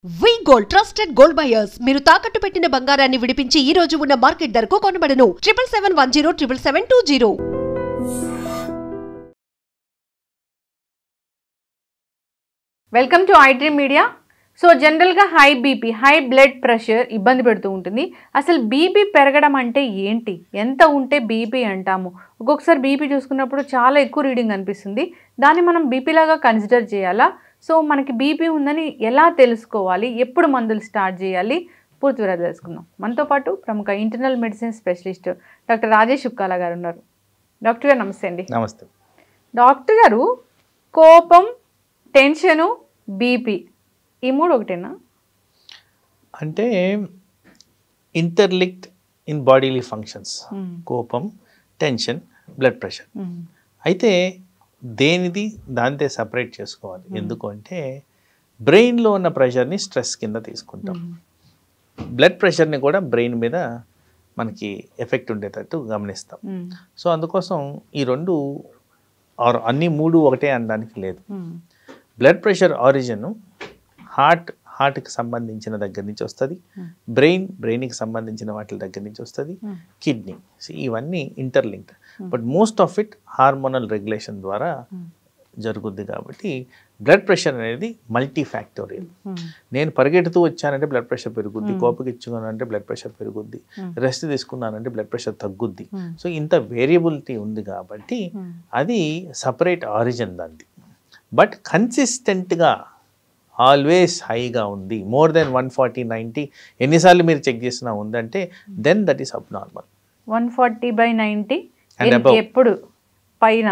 వి gold trusted gold buyers మీరు తాకట్టు పెట్టిన బంగారాన్ని విడిపించి ఈ రోజు ఉన్న మార్కెట్ ధరకు కొనబడను 7771077720. Welcome to I Dream Media. So జనరల్గా high BP, high blood pressure ఇబ్బంది పెడుతూ ఉంటుంది. అసలు బీపీ పెరగడం అంటే ఏంటి, ఎంత ఉంటే బీపీ అంటాము? ఒక్కొక్కసారి బీపీ చూసుకున్నప్పుడు చాలా ఎక్కువ రీడింగ్ అనిపిస్తుంది. దాన్ని మనం బీపీ లాగా కన్సిడర్ చేయాలా? సో మనకి బీపీ ఉందని ఎలా తెలుసుకోవాలి, ఎప్పుడు మందులు స్టార్ట్ చేయాలి, పూర్తి వివరాలు తెలుసుకుందాం. మనతో పాటు ప్రముఖ internal medicine specialist doctor Rajesh Ukkala గారు ఉన్నారు. డాక్టర్ గారు నమస్తే అండి. నమస్తే డాక్టర్ గారు, కోపం, టెన్షను, బీపీ ఈ మూడు ఒకటేనా? అంటే ఇంటర్లిక్డ్ ఇన్ బాడీలీ ఫంక్షన్స్. కోపం, టెన్షన్, బ్లడ్ ప్రెషర్. అయితే దేనిది దాంతే సపరేట్ చేసుకోవాలి. ఎందుకు అంటే బ్రెయిన్లో ఉన్న ప్రెషర్ని స్ట్రెస్ కింద తీసుకుంటాం, బ్లడ్ ప్రెషర్ని కూడా బ్రెయిన్ మీద మనకి ఎఫెక్ట్ ఉండేటట్టు గమనిస్తాం. సో అందుకోసం ఈ రెండు అన్ని మూడు ఒకటే అనడానికి లేదు. బ్లడ్ ప్రెషర్ ఆరిజిన్ హార్ట్కి సంబంధించిన దగ్గర నుంచి వస్తుంది, బ్రెయిన్కి సంబంధించిన వాటి దగ్గర నుంచి వస్తుంది, కిడ్నీ. ఇవన్నీ interlinked. But most of it hormonal regulation ద్వారా జరుగుద్ది. కాబట్టి బ్లడ్ ప్రెషర్ అనేది మల్టీ ఫ్యాక్టోరియల్. నేను పరిగెడుతూ వచ్చానంటే బ్లడ్ ప్రెషర్ పెరుగుద్ది, కోపగిచ్చుకున్నానంటే బ్లడ్ ప్రెషర్ పెరుగుద్ది, రెస్ట్ తీసుకున్నానంటే బ్లడ్ ప్రెషర్ తగ్గుద్ది. సో ఇంత వేరియబిలిటీ ఉంది కాబట్టి అది సపరేట్ ఆరిజిన్ దాన్ని. బట్ కన్సిస్టెంట్గా ఆల్వేస్ హైగా ఉంది, మోర్ దెన్ 140/90 ఎన్నిసార్లు మీరు చెక్ చేసినా ఉందంటే దెన్ దట్ ఈస్ అబ్నార్మల్. 140/90 ఎప్పుడు పైన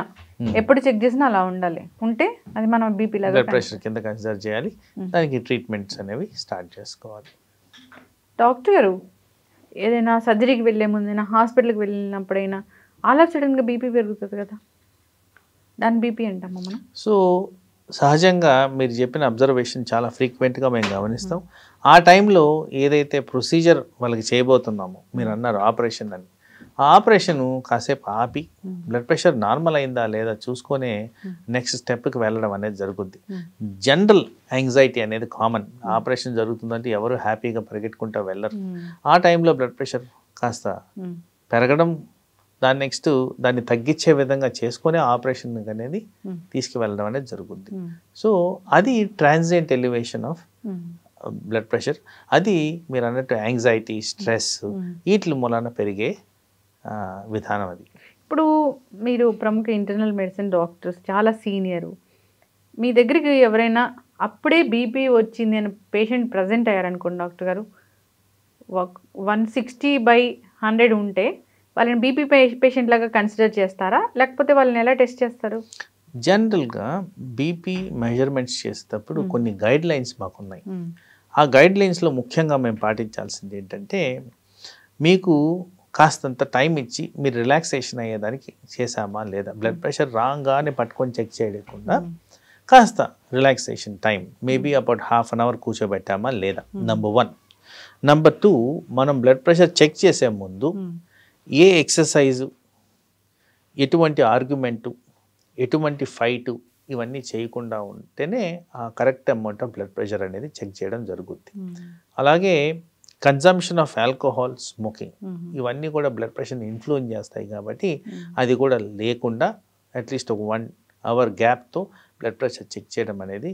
ఎప్పుడు చెక్ చేసినా అలా ఉండాలి. ఉంటే అది మనం బీపీ లాగా బ్లడ్ ప్రెషర్ కింద కన్సిడర్ చేయాలి. దానికి ట్రీట్మెంట్స్ అనేవి స్టార్ట్ చేసుకోవాలి. డాక్టర్ గారు, ఏదైనా సర్జరీకి వెళ్ళే ముందైనా, హాస్పిటల్కి వెళ్ళినప్పుడైనా ఆల్ ఆఫ్ సడన్గా బీపీ పెరుగుతుంది కదా, దాని బీపీ అంటామా మనం? సో సహజంగా మీరు చెప్పిన అబ్జర్వేషన్ చాలా ఫ్రీక్వెంట్గా మేము గమనిస్తాం. ఆ టైంలో ఏదైతే ప్రొసీజర్ వాళ్ళకి చేయబోతున్నామో, మీరు అన్నారు ఆపరేషన్ అని, ఆ ఆపరేషన్ కాసేపు ఆపి బ్లడ్ ప్రెషర్ నార్మల్ అయిందా లేదా చూసుకొనే నెక్స్ట్ స్టెప్కి వెళ్ళడం అనేది జరుగుద్ది. జనరల్ యాంగ్జైటీ అనేది కామన్. ఆపరేషన్ జరుగుతుందంటే ఎవరు హ్యాపీగా పరిగెట్టుకుంటూ వెళ్ళరు. ఆ టైంలో బ్లడ్ ప్రెషర్ కాస్త పెరగడం, దాన్ని తగ్గించే విధంగా చేసుకునే ఆపరేషన్ అనేది తీసుకువెళ్ళడం అనేది జరుగుద్ది. సో అది transient elevation of blood pressure. అది మీరు అన్నట్టు యాంగ్జైటీ, స్ట్రెస్ వీటి మూలాన పెరిగే విధానం అది. ఇప్పుడు మీరు ప్రముఖ ఇంటర్నల్ మెడిసిన్ డాక్టర్స్, చాలా సీనియరు, మీ దగ్గరికి ఎవరైనా అప్పుడే బీపీ వచ్చింది అని పేషెంట్ ప్రజెంట్ అయ్యారనుకోండి డాక్టర్ గారు, 160/100 ఉంటే వాళ్ళని బీపీ పేషెంట్ లాగా కన్సిడర్ చేస్తారా, లేకపోతే వాళ్ళని ఎలా టెస్ట్ చేస్తారు? జనరల్గా బీపీ మెజర్మెంట్స్ చేసేటప్పుడు కొన్ని గైడ్ లైన్స్ మాకున్నాయి. ఆ గైడ్ లైన్స్లో ముఖ్యంగా మేము పాటించాల్సింది ఏంటంటే, మీకు కాస్తంత టైం ఇచ్చి మీరు రిలాక్సేషన్ అయ్యేదానికి చేసామా లేదా, బ్లడ్ ప్రెషర్ రాగానే పట్టుకొని చెక్ చేయకుండా కాస్త relaxation time maybe about ½ an hour కూర్చోబెట్టామా లేదా, నెంబర్ 1. నెంబర్ 2, మనం బ్లడ్ ప్రెషర్ చెక్ చేసే ముందు ఏ ఎక్సర్సైజు, ఎటువంటి ఆర్గ్యుమెంటు, ఎటువంటి ఫైటు ఇవన్నీ చేయకుండా ఉంటేనే ఆ correct amount of blood pressure అనేది చెక్ చేయడం జరుగుద్ది. అలాగే కన్జంప్షన్ ఆఫ్ ఆల్కహాల్, స్మోకింగ్ ఇవన్నీ కూడా బ్లడ్ ప్రెషర్ని ఇన్ఫ్లుయెన్స్ చేస్తాయి. కాబట్టి అది కూడా లేకుండా అట్లీస్ట్ ఒక 1 hour గ్యాప్తో బ్లడ్ ప్రెషర్ చెక్ చేయడం అనేది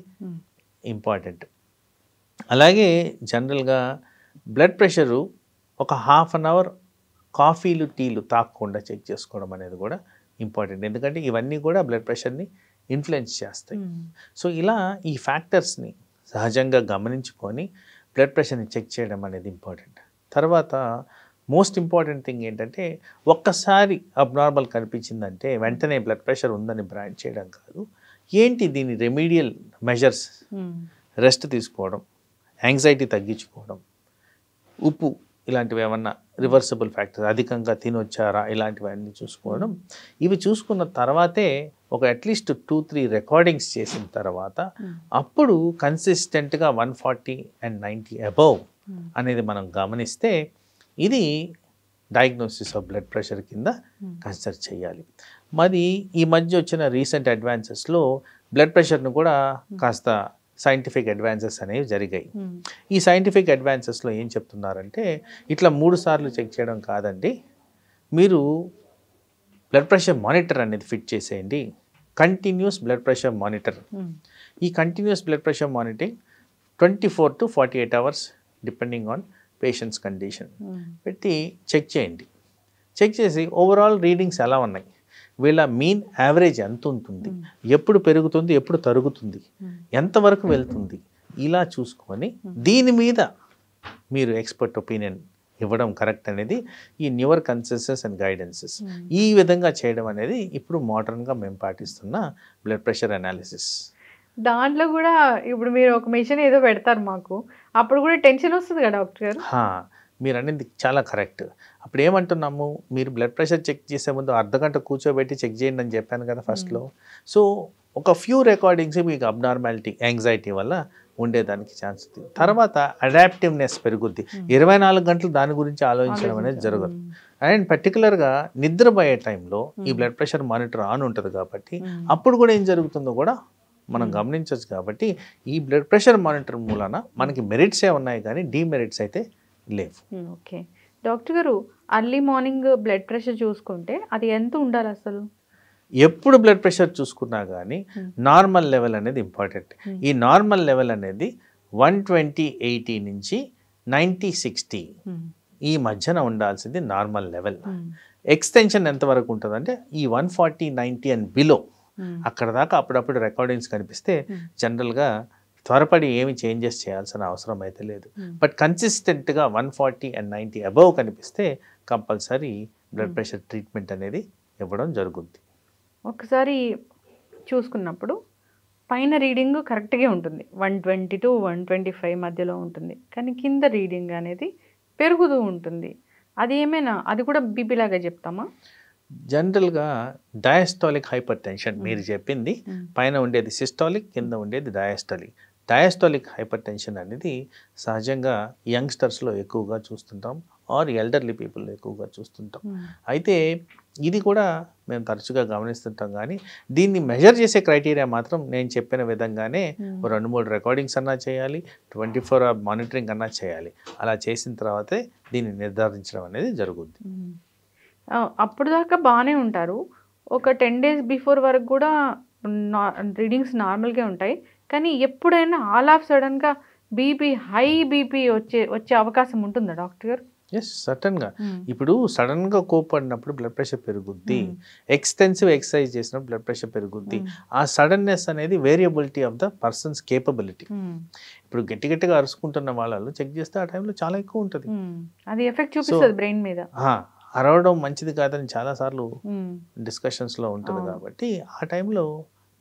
ఇంపార్టెంట్. అలాగే జనరల్గా బ్లడ్ ప్రెషరు ఒక ½ an hour కాఫీలు, టీలు తాగకుండా చెక్ చేసుకోవడం అనేది కూడా ఇంపార్టెంట్. ఎందుకంటే ఇవన్నీ కూడా బ్లడ్ ప్రెషర్ని ఇన్ఫ్లుయెన్స్ చేస్తాయి. సో ఇలా ఈ ఫ్యాక్టర్స్ని సహజంగా గమనించుకొని బ్లడ్ ప్రెషర్ని చెక్ చేయడం అనేది ఇంపార్టెంట్. తర్వాత మోస్ట్ ఇంపార్టెంట్ థింగ్ ఏంటంటే, ఒక్కసారి అబ్నార్మల్ కనిపించిందంటే వెంటనే బ్లడ్ ప్రెషర్ ఉందని బ్రాండ్ చేయడం కాదు. ఏంటి దీని రెమీడియల్ మెజర్స్, రెస్ట్ తీసుకోవడం, యాంగ్జైటీ తగ్గించుకోవడం, ఉప్పు ఇలాంటివి ఏమన్నా రివర్సిబుల్ ఫ్యాక్టర్స్ అధికంగా తినొచ్చారా ఇలాంటివన్నీ చూసుకోవడం. ఇవి చూసుకున్న తర్వాతే ఒక అట్లీస్ట్ 2-3 రికార్డింగ్స్ చేసిన తర్వాత అప్పుడు కన్సిస్టెంట్గా 140/90 అబౌవ్ అనేది మనం గమనిస్తే ఇది డయాగ్నోసిస్ ఆఫ్ బ్లడ్ ప్రెషర్ కింద కన్సిడర్ చేయాలి. మరి ఈ మధ్య వచ్చిన రీసెంట్ అడ్వాన్సెస్లో బ్లడ్ ప్రెషర్ను కూడా కాస్త సైంటిఫిక్ అడ్వాన్సెస్ అనేవి జరిగాయి. ఈ సైంటిఫిక్ అడ్వాన్సెస్లో ఏం చెప్తున్నారంటే ఇట్లా 3 సార్లు చెక్ చేయడం కాదండి, మీరు బ్లడ్ ప్రెషర్ మానిటర్ అనేది ఫిట్ చేసేయండి, కంటిన్యూస్ బ్లడ్ ప్రెషర్ మానిటర్. ఈ continuous blood pressure monitoring 24 to 48 hours depending on patients condition పెట్టి చెక్ చేయండి. చెక్ చేసి ఓవరాల్ రీడింగ్స్ ఎలా ఉన్నాయి, వీళ్ళ మీన్ యావరేజ్ ఎంత ఉంటుంది, ఎప్పుడు పెరుగుతుంది, ఎప్పుడు తరుగుతుంది, ఎంతవరకు వెళ్తుంది, ఇలా చూసుకొని దీని మీద మీరు ఎక్స్పర్ట్ ఒపీనియన్ ఇవ్వడం కరెక్ట్ అనేది ఈ న్యూవర్ కన్సెన్సస్ అండ్ గైడెన్సెస్. ఈ విధంగా చేయడం అనేది ఇప్పుడు మోడర్న్గా మేము పాటిస్తున్న బ్లడ్ ప్రెషర్ అనాలిసిస్. దాంట్లో కూడా ఇప్పుడు మీరు ఒక మెషిన్ ఏదో పెడతారు మాకు, అప్పుడు కూడా టెన్షన్ వస్తుంది కదా డాక్టర్ గారు? మీరు అనేది చాలా కరెక్ట్. అప్పుడు ఏమంటున్నాము, మీరు బ్లడ్ ప్రెషర్ చెక్ చేసే ముందు అర్ధగంట కూర్చోబెట్టి చెక్ చేయండి అని చెప్పాను కదా ఫస్ట్లో. సో ఒక ఫ్యూ రికార్డింగ్స్ మీకు అబ్నార్మాలిటీ యాంగ్జైటీ వల్ల ఉండేదానికి ఛాన్స్ ఉంది. తర్వాత అడాప్టివ్నెస్ పెరుగుద్ది, 24 గంటలు దాని గురించి ఆలోచించడం అనేది జరగదు. అండ్ పర్టికులర్గా నిద్రపోయే టైంలో ఈ బ్లడ్ ప్రెషర్ మానిటర్ ఆన్ ఉంటుంది కాబట్టి అప్పుడు కూడా ఏం జరుగుతుందో కూడా మనం గమనించవచ్చు. కాబట్టి ఈ బ్లడ్ ప్రెషర్ మానిటర్ మూలన మనకి మెరిట్సే ఉన్నాయి కానీ డీమెరిట్స్ అయితే లేవు. ఓకే డాక్టర్ గారు, అర్లీ మార్నింగ్ బ్లడ్ ప్రెషర్ చూసుకుంటే అది ఎంత ఉండాలి అసలు? ఎప్పుడు బ్లడ్ ప్రెషర్ చూసుకున్నా కానీ నార్మల్ లెవెల్ అనేది ఇంపార్టెంట్. ఈ నార్మల్ లెవెల్ అనేది 120/80 నుంచి 90/60 ఈ మధ్యన ఉండాల్సింది నార్మల్ లెవెల్. ఎక్స్టెన్షన్ ఎంతవరకు ఉంటుందంటే ఈ 140/90 అండ్ బిలో అక్కడ దాకా అప్పుడప్పుడు రికార్డింగ్స్ కనిపిస్తే జనరల్గా త్వరపడి ఏమి చేంజెస్ చేయాల్సిన అవసరం అయితే లేదు. బట్ కన్సిస్టెంట్గా 140 and 90 అబవ్ కనిపిస్తే కంపల్సరీ బ్లడ్ ప్రెషర్ ట్రీట్మెంట్ అనేది ఇవ్వడం జరుగుద్ది. ఒకసారి చూసుకున్నప్పుడు పైన రీడింగ్ కరెక్ట్గా ఉంటుంది, 120 to 125 మధ్యలో ఉంటుంది, కానీ కింద రీడింగ్ అనేది పెరుగుతూ ఉంటుంది. అది ఏమైనా అది కూడా బీపీ లాగా చెప్తామా? జనరల్గా డయాస్టాలిక్ హైపర్ టెన్షన్ మీరు చెప్పింది, పైన ఉండేది సిస్టాలిక్, కింద ఉండేది డయాస్టాలిక్. డయాస్టాలిక్ హైపర్ టెన్షన్ అనేది సహజంగా యంగ్స్టర్స్లో ఎక్కువగా చూస్తుంటాం, ఆర్ ఎల్డర్లీ పీపుల్లో ఎక్కువగా చూస్తుంటాం. అయితే ఇది కూడా మేము తరచుగా గమనిస్తుంటాం, కానీ దీన్ని మెజర్ చేసే క్రైటీరియా మాత్రం నేను చెప్పిన విధంగానే 2-3 రికార్డింగ్స్ అన్నా చేయాలి, 24 hour మానిటరింగ్ అన్నా చేయాలి. అలా చేసిన తర్వాతే దీన్ని నిర్ధారించడం అనేది జరుగుద్ది. అప్పుడు దాకా బాగానే ఉంటారు, ఒక 10 days బిఫోర్ వరకు కూడా రీడింగ్స్ నార్మల్గా ఉంటాయి, కానీ ఎప్పుడైనా ఆల్ ఆఫ్ సడన్గా బీపీ హై బీపీ వచ్చే అవకాశం ఉంటుందా డాక్టర్ గారు? ఎస్, సడన్గా. ఇప్పుడు సడన్గా కోపడినప్పుడు బ్లడ్ ప్రెషర్ పెరుగుద్ది, ఎక్స్టెన్సివ్ ఎక్సర్సైజ్ చేసినప్పుడు బ్లడ్ ప్రెషర్ పెరుగుద్ది. ఆ సడన్నెస్ అనేది variability of the persons capability. ఇప్పుడు గట్టిగా అరుచుకుంటున్న వాళ్ళు చెక్ చేస్తే ఆ టైంలో చాలా ఎక్కువ ఉంటుంది, అది ఎఫెక్ట్ చూపిస్తుంది బ్రెయిన్ మీద. అరవడం మంచిది కాదని చాలాసార్లు డిస్కషన్స్లో ఉంటుంది. కాబట్టి ఆ టైంలో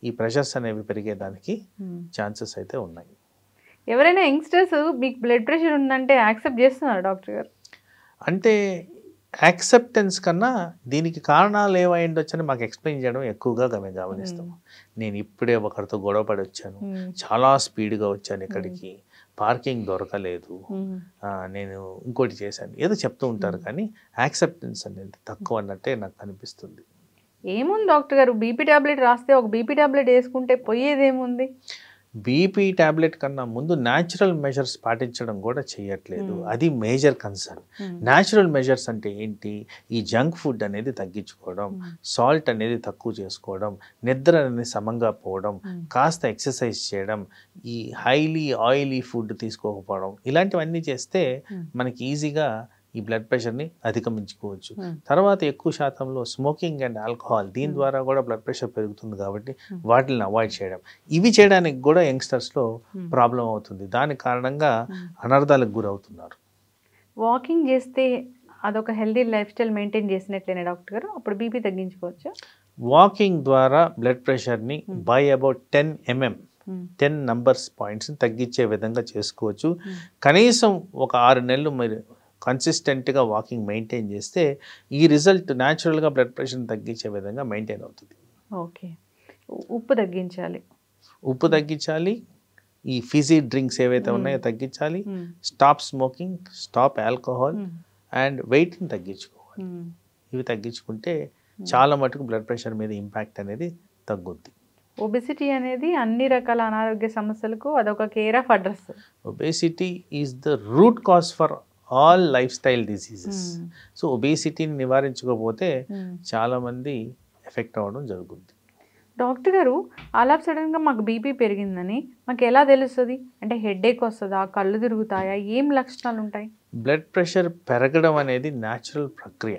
ఈ ప్రెషర్స్ అనేవి పెరిగేదానికి ఛాన్సెస్ అయితే ఉన్నాయి. ఎవరైనా యంగ్స్టర్స్ మీకు బ్లడ్ ప్రెషర్ ఉందంటే యాక్సెప్ట్ చేస్తున్నారు డాక్టర్ గారు? అంటే యాక్సెప్టెన్స్ కన్నా దీనికి కారణాలు ఏమై ఉండొచ్చని మాకు ఎక్స్ప్లెయిన్ చేయడం ఎక్కువగా మేము గమనిస్తాము. నేను ఇప్పుడే ఒకరితో గొడవపడి వచ్చాను, చాలా స్పీడ్గా వచ్చాను, ఇక్కడికి పార్కింగ్ దొరకలేదు, నేను ఇంకోటి చేశాను, ఏదో చెప్తూ ఉంటారు, కానీ యాక్సెప్టెన్స్ అనేది తక్కువ అన్నట్టే నాకు అనిపిస్తుంది. ఏముంది డాక్టర్ గారు, బీపీ టాబ్లెట్ రాస్తే ఒక బీపీ టాబ్లెట్ వేసుకుంటే పోయేదేముంది? బీపీ టాబ్లెట్ కన్నా ముందు న్యాచురల్ మెజర్స్ పాటించడం కూడా చేయట్లేదు, అది మేజర్ కన్సర్న్. న్యాచురల్ మెజర్స్ అంటే ఏంటి? ఈ జంక్ ఫుడ్ అనేది తగ్గించుకోవడం, సాల్ట్ అనేది తక్కువ చేసుకోవడం, నిద్ర అనేది సమంగా పోవడం, కాస్త ఎక్సర్సైజ్ చేయడం, ఈ హైలీ ఆయిలీ ఫుడ్ తీసుకోకపోవడం, ఇలాంటివన్నీ చేస్తే మనకి ఈజీగా ఈ బ్లడ్ ప్రెషర్ని అధిగమించుకోవచ్చు. తర్వాత ఎక్కువ శాతంలో స్మోకింగ్ అండ్ ఆల్కహాల్, దీని ద్వారా కూడా బ్లడ్ ప్రెషర్ పెరుగుతుంది కాబట్టి వాటిని అవాయిడ్ చేయడం, ఇవి చేయడానికి కూడా యంగ్స్టర్స్లో ప్రాబ్లం అవుతుంది. దాని కారణంగా అనర్థాలకు గురవుతున్నారు. వాకింగ్ చేస్తే అదొక హెల్దీ లైఫ్ స్టైల్ మెయింటైన్ చేసినట్లేనే డాక్టర్ గారు, అప్పుడు బీపీ తగ్గించుకోవచ్చు? వాకింగ్ ద్వారా బ్లడ్ ప్రెషర్ని బై అబౌట్ 10 numbers పాయింట్స్ని తగ్గించే విధంగా చేసుకోవచ్చు. కనీసం ఒక 6 నెలలు మీరు కన్సిస్టెంట్గా వాకింగ్ మెయింటైన్ చేస్తే ఈ రిజల్ట్ న్యాచురల్గా బ్లడ్ ప్రెషర్ని తగ్గించే విధంగా మెయింటైన్ అవుతుంది. ఓకే, ఉప్పు తగ్గించాలి, ఈ ఫిజీ డ్రింక్స్ ఏవైతే ఉన్నాయో తగ్గించాలి, stop smoking, stop alcohol, and వెయిట్ని తగ్గించుకోవాలి. ఇవి తగ్గించుకుంటే చాలా మటుకు బ్లడ్ ప్రెషర్ మీద ఇంపాక్ట్ అనేది తగ్గుద్ది. ఒబెసిటీ అనేది అన్ని రకాల అనారోగ్య సమస్యలకు అదొక care of address. Obesity is the root cause for all lifestyle diseases. So ఒబేసిటీని నివారించకపోతే చాలామంది ఎఫెక్ట్ అవ్వడం జరుగుతుంది. డాక్టర్ గారు, ఆల్ ఆఫ్ సడన్గా మాకు బీపీ పెరిగిందని మాకు ఎలా తెలుస్తుంది? అంటే హెడేక్ వస్తుందా, కళ్ళు తిరుగుతాయా, ఏం లక్షణాలు ఉంటాయి? బ్లడ్ ప్రెషర్ పెరగడం అనేది న్యాచురల్ ప్రక్రియ.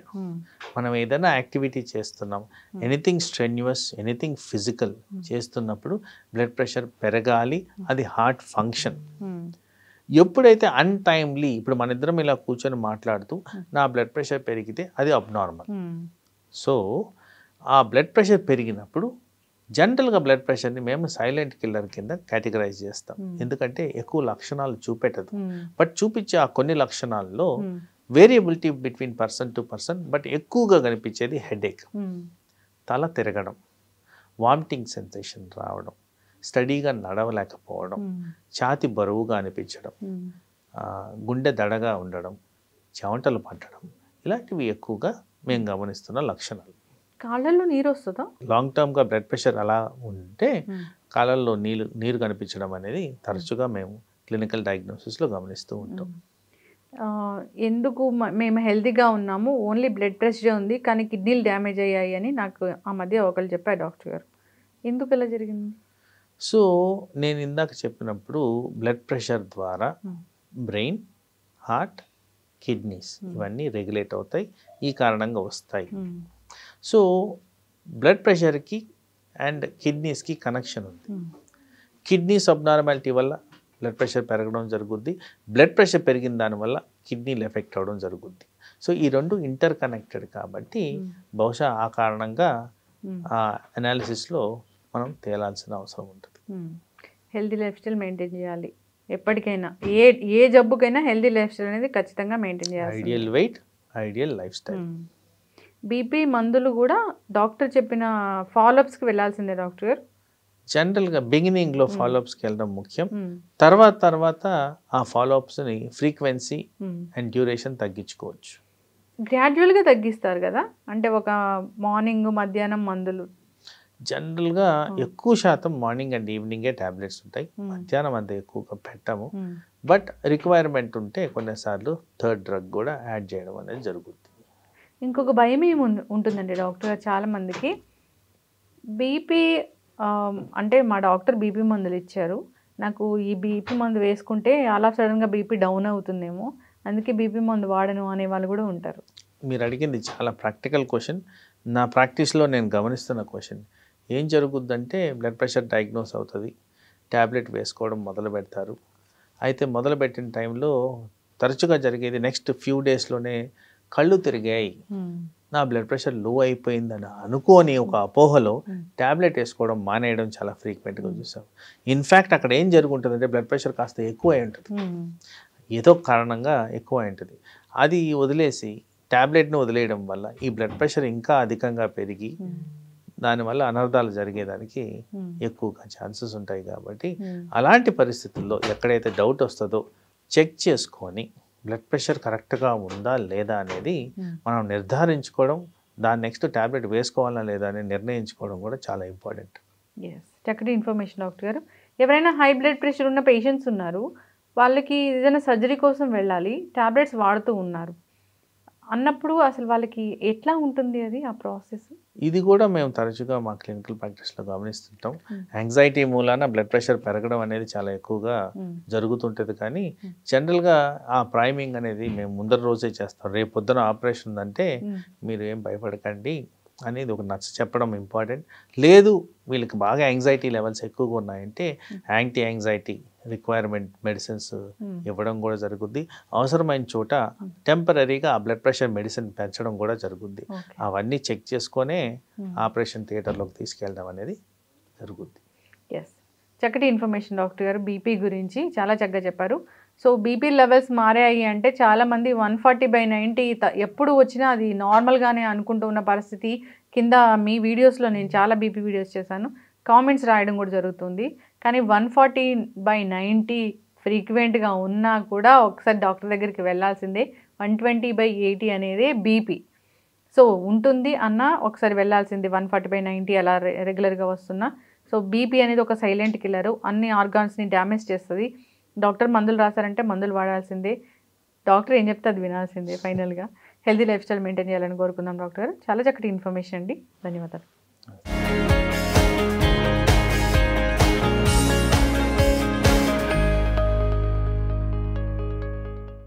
మనం ఏదైనా యాక్టివిటీ చేస్తున్నాం, ఎనీథింగ్ స్ట్రెన్యువస్, ఎనీథింగ్ ఫిజికల్ చేస్తున్నప్పుడు బ్లడ్ ప్రెషర్ పెరగాలి. అది హార్ట్ ఫంక్షన్. ఎప్పుడైతే అన్టైమ్లీ, ఇప్పుడు మన ఇద్దరం ఇలా కూర్చొని మాట్లాడుతూ నా బ్లడ్ ప్రెషర్ పెరిగితే అది అబ్నార్మల్. సో ఆ బ్లడ్ ప్రెషర్ పెరిగినప్పుడు జనరల్గా బ్లడ్ ప్రెషర్ని మేము సైలెంట్ కిల్లర్ కింద కేటగరైజ్ చేస్తాం. ఎందుకంటే ఎక్కువ లక్షణాలు చూపెట్టదు. బట్ చూపించే ఆ కొన్ని లక్షణాల్లో variability between person to person, but ఎక్కువగా కనిపించేది హెడేక్, తల తిరగడం, వామిటింగ్ సెన్సేషన్ రావడం, స్టడీగా నడవలేకపోవడం, ఛాతి బరువుగా అనిపించడం, గుండె దడగా ఉండడం, చెమటలు పట్టడం, ఇలాంటివి ఎక్కువగా మేము గమనిస్తున్న లక్షణాలు. కాళ్ళల్లో నీరు వస్తుందా? లాంగ్ టర్మ్గా బ్లడ్ ప్రెషర్ అలా ఉంటే కాళ్ళల్లో నీరు కనిపించడం అనేది తరచుగా మేము క్లినికల్ డయాగ్నోసిస్లో గమనిస్తూ ఉంటాం. ఎందుకు మేము హెల్తీగా ఉన్నాము, ఓన్లీ బ్లడ్ ప్రెషర్ ఉంది కానీ కిడ్నీలు డ్యామేజ్ అయ్యాయి అని నాకు ఆ మధ్య ఒకరు చెప్పారు డాక్టర్ గారు. ఎందుకు ఇలా జరిగింది? సో నేను ఇందాక చెప్పినప్పుడు బ్లడ్ ప్రెషర్ ద్వారా బ్రెయిన్, హార్ట్, కిడ్నీస్ ఇవన్నీ రెగ్యులేట్ అవుతాయి. ఈ కారణంగా వస్తాయి. సో బ్లడ్ ప్రెషర్కి అండ్ కిడ్నీస్కి కనెక్షన్ ఉంది. కిడ్నీస్ అబ్నార్మాలిటీ వల్ల బ్లడ్ ప్రెషర్ పెరగడం జరుగుద్ది. బ్లడ్ ప్రెషర్ పెరిగిన దానివల్ల కిడ్నీలు ఎఫెక్ట్ అవ్వడం జరుగుద్ది. సో ఈ రెండు ఇంటర్ కనెక్టెడ్ కాబట్టి బహుశా ఆ కారణంగా ఆ అనాలిసిస్లో మనం తేలాల్సిన అవసరం ఉంటుంది. హెల్తీ లైఫ్ స్టైల్ మెయింటైన్ చేయాలి ఎప్పటికైనా. ఏ జబ్బుకైనా హెల్తీ లైఫ్ స్టైల్ అనేది ఖచ్చితంగా మెయింటైన్ చేయాలి. Ideal weight, ideal life style. BP మందులు కూడా డాక్టర్ చెప్పిన ఫాలోఅప్స్కి వెళ్ళాల్సిందే డాక్టర్ గారు? జనరల్గా బిగినింగ్లో ఫాలోఅప్స్కి వెళ్ళడం ముఖ్యం. తర్వాత ఆ ఫాలోఅప్స్ని ఫ్రీక్వెన్సీ అండ్ డ్యూరేషన్ తగ్గించుకోవచ్చు. గ్రాడ్యువల్గా తగ్గిస్తారు కదా, అంటే ఒక మార్నింగ్ మధ్యాహ్నం మందులు? జనరల్గా ఎక్కువ శాతం మార్నింగ్ అండ్ ఈవినింగే ట్యాబ్లెట్స్ ఉంటాయి. మధ్యాహ్నం అంత ఎక్కువగా పెట్టాము. బట్ రిక్వైర్మెంట్ ఉంటే కొన్నిసార్లు థర్డ్ డ్రగ్ కూడా యాడ్ చేయడం అనేది జరుగుతుంది. ఇంకొక భయం ఏమి ఉంటుందండి డాక్టర్ గారు చాలామందికి, బీపీ అంటే మా డాక్టర్ బీపీ మందులు ఇచ్చారు, నాకు ఈ బీపీ మందు వేసుకుంటే అలా సడన్గా బీపీ డౌన్ అవుతుందేమో, అందుకే బీపీ మందు వాడను అనే వాళ్ళు కూడా ఉంటారు. మీరు అడిగింది చాలా ప్రాక్టికల్ క్వశ్చన్. నా ప్రాక్టీస్లో నేను గమనిస్తున్న క్వశ్చన్. ఏం జరుగుద్దంటే బ్లడ్ ప్రెషర్ డయాగ్నోస్ అవుతుంది, ట్యాబ్లెట్ వేసుకోవడం మొదలు పెడతారు. అయితే మొదలుపెట్టిన టైంలో తరచుగా జరిగేది నెక్స్ట్ ఫ్యూ డేస్లోనే కళ్ళు తిరిగాయి, నా బ్లడ్ ప్రెషర్ లో అయిపోయిందని అనుకోని ఒక అపోహలో ట్యాబ్లెట్ వేసుకోవడం మానేయడం చాలా ఫ్రీక్వెంట్గా చూసాం. ఇన్ఫ్యాక్ట్ అక్కడ ఏం జరుగుతుందంటే బ్లడ్ ప్రెషర్ కాస్త ఎక్కువ అయి ఉంటుంది, ఏదో కారణంగా ఎక్కువ అయి ఉంటుంది. అది వదిలేసి ట్యాబ్లెట్ను వదిలేయడం వల్ల ఈ బ్లడ్ ప్రెషర్ ఇంకా అధికంగా పెరిగి దానివల్ల అనర్థాలు జరిగేదానికి ఎక్కువగా ఛాన్సెస్ ఉంటాయి. కాబట్టి అలాంటి పరిస్థితుల్లో ఎక్కడైతే డౌట్ వస్తుందో చెక్ చేసుకొని బ్లడ్ ప్రెషర్ కరెక్ట్గా ఉందా లేదా అనేది మనం నిర్ధారించుకోవడం, దాని నెక్స్ట్ ట్యాబ్లెట్ వేసుకోవాలా లేదా అని నిర్ణయించుకోవడం కూడా చాలా ఇంపార్టెంట్. చక్కటి ఇన్ఫర్మేషన్ డాక్టర్ గారు. ఎవరైనా హై బ్లడ్ ప్రెషర్ ఉన్న పేషెంట్స్ ఉన్నారు, వాళ్ళకి ఏదైనా సర్జరీ కోసం వెళ్ళాలి, ట్యాబ్లెట్స్ వాడుతూ ఉన్నారు అన్నప్పుడు అసలు వాళ్ళకి ఎట్లా ఉంటుంది అది ఆ ప్రాసెస్? ఇది కూడా మేము తరచుగా మా క్లినికల్ ప్రాక్టీస్లో గమనిస్తుంటాం. యాంగ్జైటీ మూలాన బ్లడ్ ప్రెషర్ పెరగడం అనేది చాలా ఎక్కువగా జరుగుతుంటుంది. కానీ జనరల్గా ఆ ప్రైమింగ్ అనేది మేము ముందర రోజే చేస్తాం. రేపు పొద్దున ఆపరేషన్ ఉందంటే మీరు ఏం భయపడకండి అనేది ఒక నచ్చ చెప్పడం ఇంపార్టెంట్. లేదు వీళ్ళకి బాగా యాంగ్జైటీ లెవెల్స్ ఎక్కువగా ఉన్నాయంటే యాంటీ యాంగ్జైటీ రిక్వైర్మెంట్ మెడిసిన్స్ ఇవ్వడం కూడా జరుగుద్ది. అవసరమైన చోట టెంపరీగా ఆ బ్లడ్ ప్రెషర్ మెడిసిన్ పెంచడం కూడా జరుగుద్ది. అవన్నీ చెక్ చేసుకొనే ఆపరేషన్ థియేటర్లోకి తీసుకెళ్ళడం అనేది జరుగుద్ది. చక్కటి ఇన్ఫర్మేషన్ డాక్టర్ గారు, బీపీ గురించి చాలా చక్కగా చెప్పారు. సో బీపీ లెవెల్స్ మారాయి అంటే చాలామంది 140/90 ఎప్పుడు వచ్చినా అది నార్మల్గానే అనుకుంటూ ఉన్న పరిస్థితి. కింద మీ వీడియోస్లో నేను చాలా బీపీ వీడియోస్ చేశాను, కామెంట్స్ రాయడం కూడా జరుగుతుంది. కానీ 140/90 ఫ్రీక్వెంట్గా ఉన్నా కూడా ఒకసారి డాక్టర్ దగ్గరికి వెళ్ళాల్సిందే. 120/80 అనేది బీపీ. సో ఉంటుంది అన్న ఒకసారి వెళ్ళాల్సింది 140/90 అలా రెగ్యులర్గా వస్తున్నా. సో బీపీ అనేది ఒక సైలెంట్ కిల్లర్, అన్ని ఆర్గాన్స్ని డ్యామేజ్ చేస్తుంది. డాక్టర్ మందులు రాశారంటే మందులు వాడాల్సిందే, డాక్టర్ ఏం చెప్తే అది వినాల్సిందే. ఫైనల్గా హెల్తీ లైఫ్ స్టైల్ మెయింటైన్ చేయాలని కోరుకుందాం డాక్టర్. చాలా చక్కటి ఇన్ఫర్మేషన్ అండి, ధన్యవాదాలు.